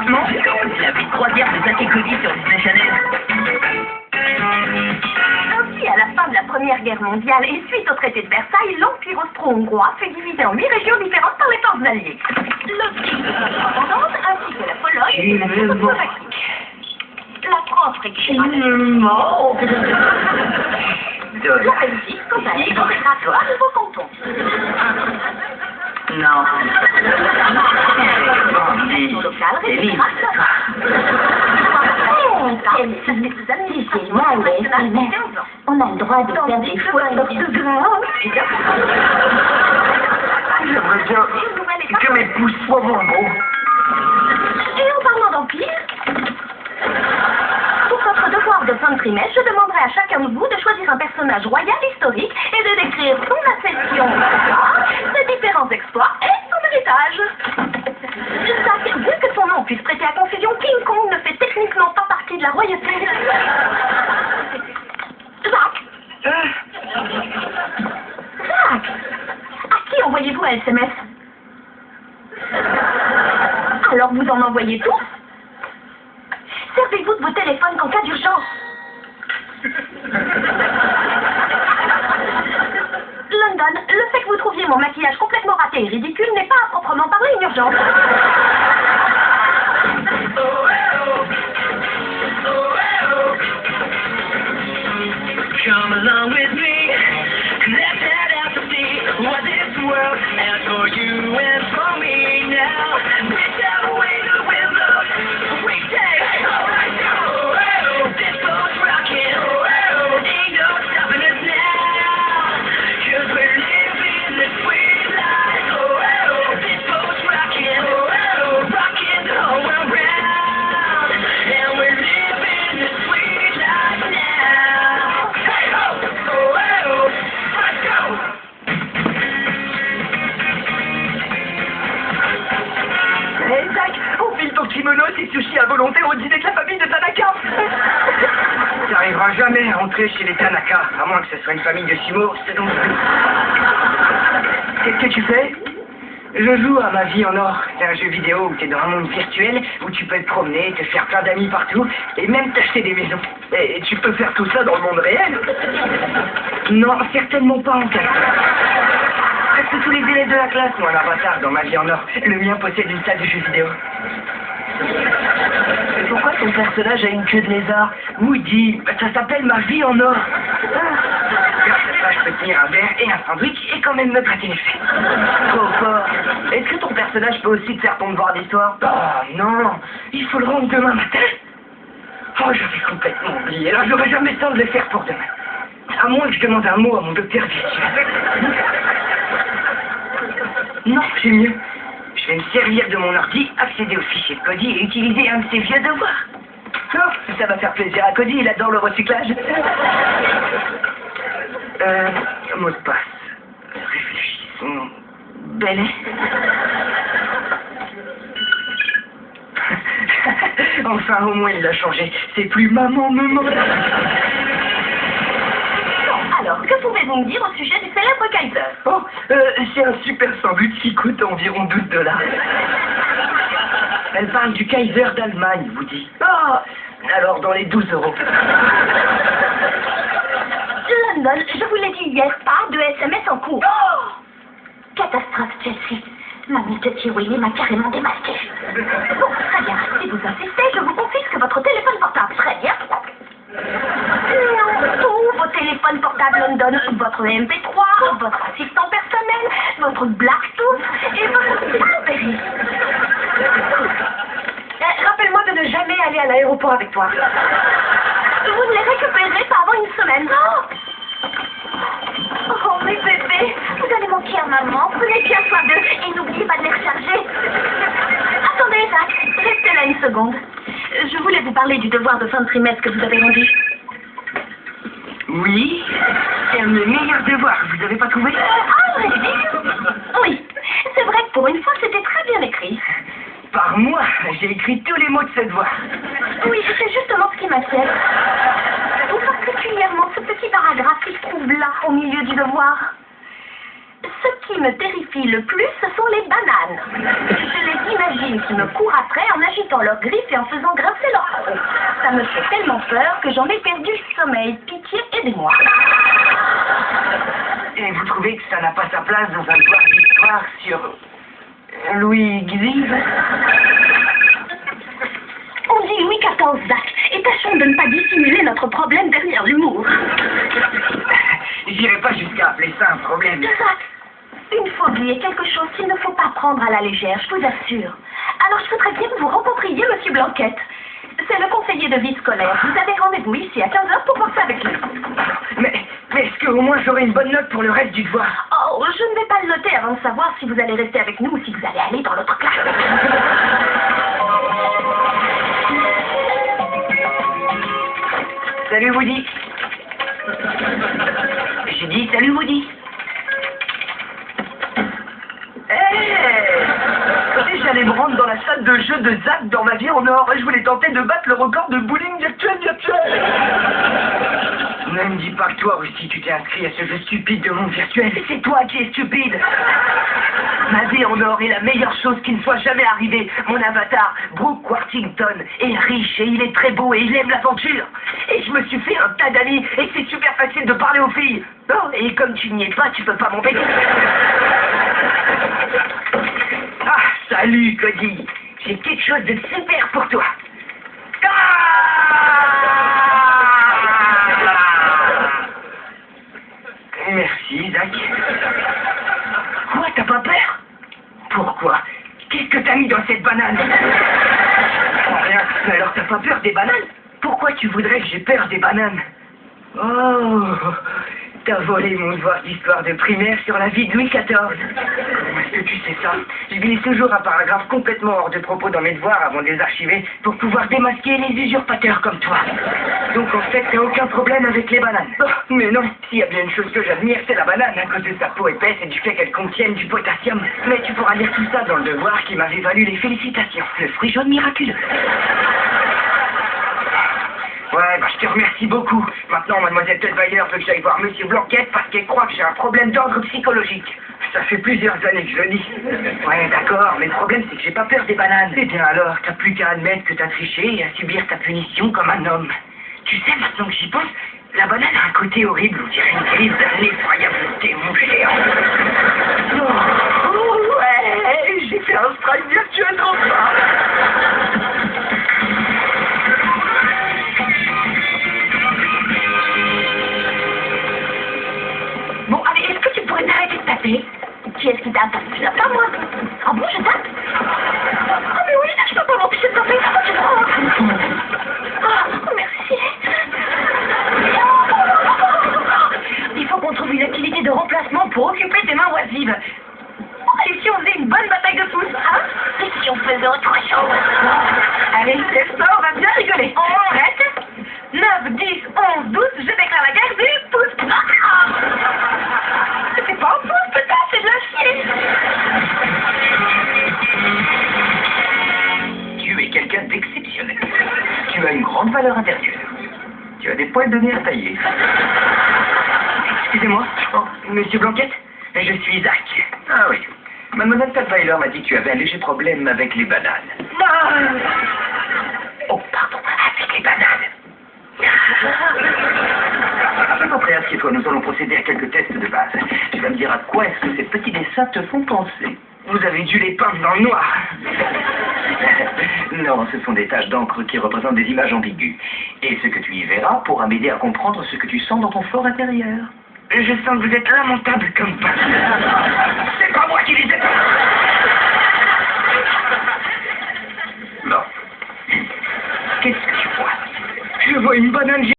Franchement, c'est la petite croisière de Zack et Cody sur Disney Channel. Ainsi, à la fin de la Première Guerre mondiale et suite au traité de Versailles, l'Empire austro-hongrois fut divisé en 8 régions différentes par les forces alliées. L'Autriche indépendante ainsi que la Pologne et la Tchécoslovaquie. La France récupéra la Belgique, quant à elle, récupéra 3 nouveaux cantons. Non. C'est libre. Excusez-moi, on a le droit de faire des fautes d'orthographe. J'aimerais bien que mes pouces soient moins gros. Et en parlant d'empire, pour votre devoir de fin de trimestre, je demanderai à chacun de vous de choisir un personnage royal historique et de décrire son accession, ses différents exploits et son héritage. Jacques, vu que son nom puisse prêter à confusion, King Kong ne fait techniquement pas partie de la royauté. Jacques, à qui envoyez-vous un SMS? Alors vous en envoyez tous? Servez-vous de vos téléphones qu'en cas d'urgence. London, le fait que vous trouviez mon maquillage complètement raté et ridicule n'est pas à proprement parler une urgence. Come along with me, let's head out to see what this world has for you and for me now. Whichever way the wind blows, we take alright now. This boat's rocking, ain't no stopping us now. 'Cause we're living the sweet life. This boat's rocking, rocking the whole world round. And we're living the sweet life now. Hey ho, let's go. Hé Zach, enfile ton kimono et sushi à volonté au dîner de la famille de Tanaka. T'arriveras jamais à entrer chez les Tanaka, à moins que ce soit une famille de sumo, c'est donc... Qu'est-ce que tu fais? Je joue à Ma Vie en Or. C'est un jeu vidéo où t'es dans un monde virtuel, où tu peux te promener, te faire plein d'amis partout, et même t'acheter des maisons. Et tu peux faire tout ça dans le monde réel? Non, certainement pas en fait. Presque tous les élèves de la classe ont un avatar dans Ma Vie en Or. Le mien possède une salle de jeux vidéo. Mais pourquoi ton personnage a une queue de lézard? Woody, ça s'appelle Ma Vie en Or. Grâce à ça, je peux tenir un verre et un sandwich et quand même me gratter les fesses. Trop fort. Est-ce que ton personnage peut aussi te faire ton devoir d'histoire? Oh non, il faut le rendre demain matin. Oh, j'avais complètement oublié. Alors j'aurais jamais le temps de le faire pour demain. À moins que je demande un mot à mon docteur virtuel. Non, c'est mieux. Je vais me servir de mon ordi, accéder au fichier de Cody et utiliser un de ses vieux devoirs. Oh, ça va faire plaisir à Cody, il adore le recyclage. Mot de passe. Réfléchissons. Belle. Enfin, au moins il l'a changé. C'est plus maman me manque. Alors, que pouvez-vous me dire au sujet du célèbre Kaiser? Oh, c'est un super sandwich qui coûte environ $12. Elle parle du Kaiser d'Allemagne, vous dit. Ah, alors dans les 12 €. London, je vous l'ai dit hier, pas de SMS en cours. Oh! Catastrophe, Chelsea. Mamie de Willy m'a carrément démasqué. Bon, très bien. Si vous insistez, je vous confisque votre téléphone portable. Très bien. Non, tous vos téléphones portables London, votre MP3, votre assistant personnel, votre Bluetooth et votre Blackberry. Rappelle-moi de ne jamais aller à l'aéroport avec toi. Vous ne les récupérerez pas avant une semaine. Oh, mes bébés, vous allez manquer à maman. Prenez bien soin d'eux et n'oubliez pas de les recharger. Attendez, Jacques, restez là une seconde. Je voulais vous parler du devoir de fin de trimestre que vous avez rendu. Oui, c'est un de mes meilleurs devoirs, vous n'avez pas trouvé? Oui, c'est vrai que pour une fois, c'était très bien écrit. Par moi, j'ai écrit tous les mots de ce devoir. Oui, c'est justement ce qui m'inquiète. Tout particulièrement ce petit paragraphe qui se trouve là, au milieu du devoir. Ce qui me terrifie le plus, ce sont les bananes. Je les imagine qui me courent après en agitant leurs griffes et en faisant grincer leur crocs. Ça me fait tellement peur que j'en ai perdu le sommeil. Pitié, aidez-moi. Et vous trouvez que ça n'a pas sa place dans un devoir d'histoire sur Louis Xiv? On dit Louis XIV, Zach, et tâchons de ne pas dissimuler notre problème derrière l'humour. J'irai pas jusqu'à appeler ça un problème. Zach, une phobie est quelque chose qu'il ne faut pas prendre à la légère, je vous assure. Alors je voudrais bien que vous rencontriez Monsieur Blanquette. C'est le conseiller de vie scolaire. Vous avez rendez-vous ici à 15h pour voir ça avec lui. Mais est-ce qu'au moins j'aurai une bonne note pour le reste du devoir? Oh, je ne vais pas le noter avant de savoir si vous allez rester avec nous ou si vous allez aller dans l'autre classe. Salut Woody. J'ai dit salut Woody. J'allais me rendre dans la salle de jeu de Zach dans ma vie en or et je voulais tenter de battre le record de bowling virtuel. Ne me dis pas que toi aussi tu t'es inscrit à ce jeu stupide de monde virtuel. C'est toi qui es stupide. Ma vie en or est la meilleure chose qui ne soit jamais arrivée. Mon avatar, Brooke Worthington, est riche et il est très beau et il aime l'aventure. Et je me suis fait un tas d'amis et c'est super facile de parler aux filles. Oh, et comme tu n'y es pas, tu peux pas m'embêter. Ah, salut Cody. J'ai quelque chose de super pour toi. Ah! Merci, Zach. Quoi, t'as pas peur? Pourquoi? Qu'est-ce que t'as mis dans cette banane? Oh, rien. Mais alors t'as pas peur des bananes? Pourquoi tu voudrais que j'ai peur des bananes? Oh, t'as volé mon devoir d'histoire de primaire sur la vie de Louis XIV. Comment est-ce que tu sais ça? Je glisse toujours un paragraphe complètement hors de propos dans mes devoirs avant de les archiver pour pouvoir démasquer les usurpateurs comme toi. Donc en fait, t'as aucun problème avec les bananes. Oh, mais non, s'il y a bien une chose que j'admire, c'est la banane à cause de sa peau épaisse et du fait qu'elle contienne du potassium. Mais tu pourras lire tout ça dans le devoir qui m'avait valu les félicitations. Le fruit jaune miraculeux. Ouais, bah je te remercie beaucoup. Maintenant, mademoiselle Tutwiler veut que j'aille voir Monsieur Blanquette parce qu'elle croit que j'ai un problème d'ordre psychologique. Ça fait plusieurs années que je le dis. Ouais, d'accord, mais le problème c'est que j'ai pas peur des bananes. Eh bien alors, t'as plus qu'à admettre que t'as triché et à subir ta punition comme un homme. Tu sais, maintenant que j'y pense, la banane a un côté horrible, on dirait une grise d'un effroyable démon géant. Oh, ouais, j'ai fait un strike virtuel enfin. Bon, allez, est-ce que tu pourrais t'arrêter de taper? Qui est-ce qui tape? Pas moi. Ah bon, je tape? Ah mais oui, je peux pas m'empêcher de taper. Ah, merci. Il faut qu'on trouve une activité de remplacement pour occuper tes mains oisives. Et si on faisait une bonne bataille de pouces, hein? Et si on faisait autre chose? Allez, lève-toi, on va bien rigoler. On arrête. 9, 10, 11, 12, je déclare la guerre des pouces. Ah! C'est pas un pouce, peut-être, c'est de l'acier. Tu es quelqu'un d'exceptionnel. Tu as une grande valeur intérieure. Tu as des poils de nez à tailler. Excusez-moi, oh, Monsieur Blanquette, je suis Zach. Ah oui. Mademoiselle Tutwiler m'a dit que tu avais un léger problème avec les bananes. Ah! Oh, pardon, avec les bananes. S'il vous plaît, assieds-toi, nous allons procéder à quelques tests de base. Tu vas me dire à quoi est-ce que ces petits dessins te font penser. Vous avez dû les peindre dans le noir. Non, ce sont des taches d'encre qui représentent des images ambiguës. Et ce que tu y verras pourra m'aider à comprendre ce que tu sens dans ton fort intérieur. Je sens que vous êtes lamentable comme pas. C'est pas moi qui les ai peints. Non. Qu'est-ce que tu vois? Je vois une banane.